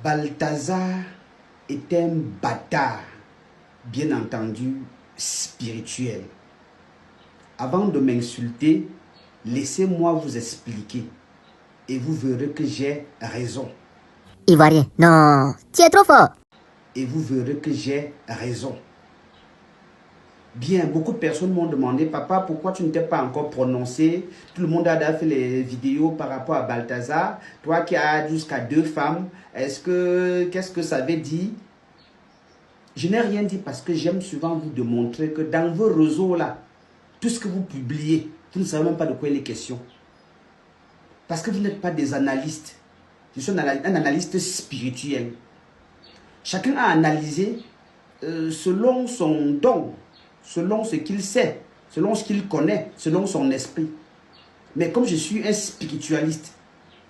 Balthazar est un bâtard, bien entendu, spirituel. Avant de m'insulter, laissez-moi vous expliquer et vous verrez que j'ai raison. Ivoirien, non, tu es trop fort. Et vous verrez que j'ai raison. Bien, beaucoup de personnes m'ont demandé, papa, pourquoi tu ne t'es pas encore prononcé? Tout le monde a fait les vidéos par rapport à Balthazar. Toi qui as jusqu'à 2 femmes, qu'est-ce que ça veut dire? Je n'ai rien dit parce que j'aime souvent vous démontrer que dans vos réseaux là, tout ce que vous publiez, vous ne savez même pas de quoi il est question. Parce que vous n'êtes pas des analystes. Je suis un analyste spirituel. Chacun a analysé selon son don, selon ce qu'il sait, selon ce qu'il connaît, selon son esprit. Mais comme je suis un spiritualiste,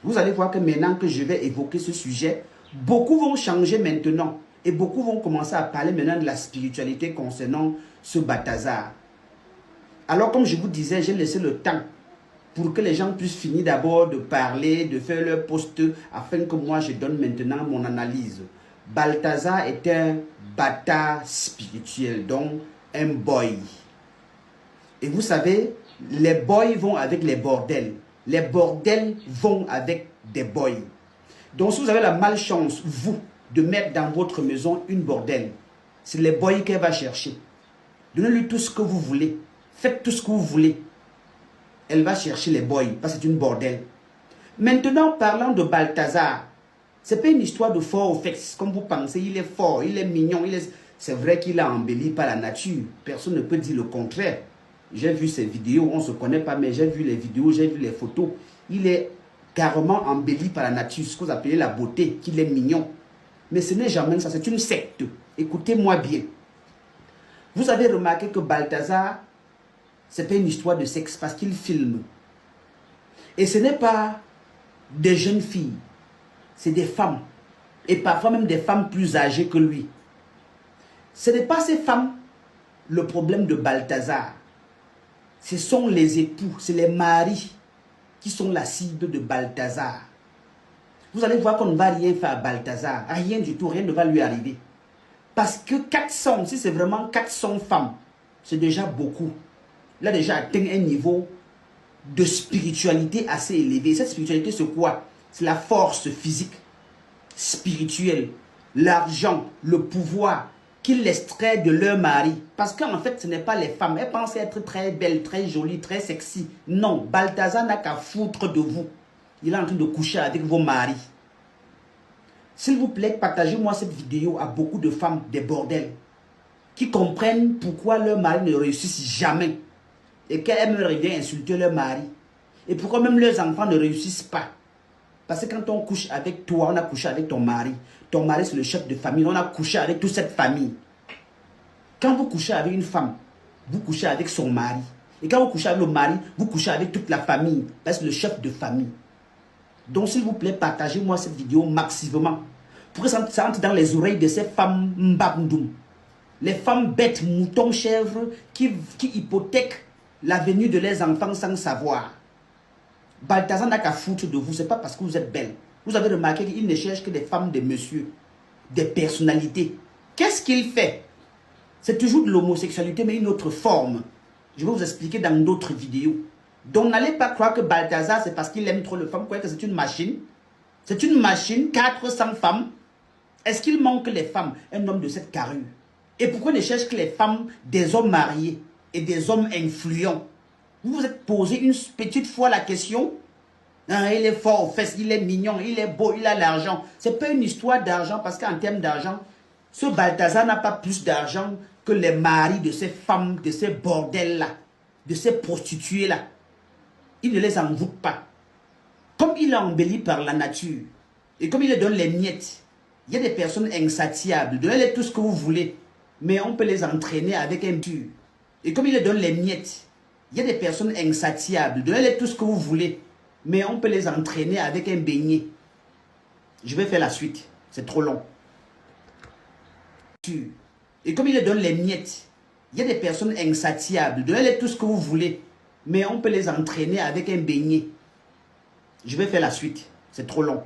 vous allez voir que maintenant que je vais évoquer ce sujet, beaucoup vont changer maintenant. Et beaucoup vont commencer à parler maintenant de la spiritualité concernant ce Balthazar. Alors comme je vous disais, j'ai laissé le temps pour que les gens puissent finir d'abord de parler, de faire leur post, afin que moi je donne maintenant mon analyse. Balthazar est un bâtard spirituel, donc un boy. Et vous savez, les boys vont avec les bordels. Les bordels vont avec des boys. Donc si vous avez la malchance, vous, de mettre dans votre maison une bordelle, c'est les boys qu'elle va chercher. Donnez-lui tout ce que vous voulez. Faites tout ce que vous voulez. Elle va chercher les boys parce que c'est une bordelle. Maintenant, parlant de Balthazar, ce n'est pas une histoire de fort aux fesses. Comme vous pensez, il est fort, il est mignon. C'est vrai qu'il a embelli par la nature. Personne ne peut dire le contraire. J'ai vu ses vidéos, on ne se connaît pas, mais j'ai vu les vidéos, j'ai vu les photos. Il est carrément embelli par la nature, ce que vous appelez la beauté, qu'il est mignon. Mais ce n'est jamais ça, c'est une secte. Écoutez-moi bien. Vous avez remarqué que Balthazar, ce n'est pas une histoire de sexe parce qu'il filme. Et ce n'est pas des jeunes filles, c'est des femmes. Et parfois même des femmes plus âgées que lui. Ce n'est pas ces femmes le problème de Balthazar. Ce sont les époux, c'est les maris qui sont la cible de Balthazar. Vous allez voir qu'on ne va rien faire à Balthazar. Rien du tout, rien ne va lui arriver. Parce que 400, si c'est vraiment 400 femmes, c'est déjà beaucoup. Il a déjà atteint un niveau de spiritualité assez élevé. Cette spiritualité, c'est quoi? C'est la force physique, spirituelle, l'argent, le pouvoir qu'ils extraient de leur mari. Parce qu'en fait, ce n'est pas les femmes. Elles pensent être très belles, très jolies, très sexy. Non, Balthazar n'a qu'à foutre de vous. Il est en train de coucher avec vos maris. S'il vous plaît, partagez-moi cette vidéo à beaucoup de femmes des bordels qui comprennent pourquoi leur mari ne réussissent jamais et qu'elles me reviennent insulter leur mari. Et pourquoi même leurs enfants ne réussissent pas. Parce que quand on couche avec toi, on a couché avec ton mari. Ton mari, c'est le chef de famille. On a couché avec toute cette famille. Quand vous couchez avec une femme, vous couchez avec son mari. Et quand vous couchez avec le mari, vous couchez avec toute la famille. Parce que le chef de famille. Donc, s'il vous plaît, partagez-moi cette vidéo massivement. Pour que ça entre dans les oreilles de ces femmes mbabndoum. Les femmes bêtes, moutons, chèvres, qui hypothèquent l'avenir de leurs enfants sans savoir. Balthazar n'a qu'à foutre de vous. Ce n'est pas parce que vous êtes belle. Vous avez remarqué qu'il ne cherche que des femmes, des messieurs, des personnalités. Qu'est-ce qu'il fait? C'est toujours de l'homosexualité, mais une autre forme. Je vais vous expliquer dans d'autres vidéos. Donc n'allez pas croire que Balthazar, c'est parce qu'il aime trop les femmes. Vous croyez que c'est une machine? C'est une machine, 400 femmes. Est-ce qu'il manque les femmes? Un homme de cette carrure. Et pourquoi il ne cherche que les femmes des hommes mariés et des hommes influents? Vous vous êtes posé une petite fois la question? Hein, il est fort aux fesses, il est mignon, il est beau, il a l'argent. Ce n'est pas une histoire d'argent parce qu'en termes d'argent, ce Balthazar n'a pas plus d'argent que les maris de ces femmes, de ces bordels-là, de ces prostituées-là. Il ne les envoûte pas. Comme il est embelli par la nature, et comme il leur donne les miettes, il y a des personnes insatiables. Donnez-les tout ce que vous voulez, mais on peut les entraîner avec un dur. Et comme il leur donne les miettes, il y a des personnes insatiables. Donnez-les tout ce que vous voulez, mais on peut les entraîner avec un beignet. Je vais faire la suite, c'est trop long. Et comme il leur donne les miettes, il y a des personnes insatiables. Donnez-les tout ce que vous voulez, mais on peut les entraîner avec un beignet. Je vais faire la suite, c'est trop long.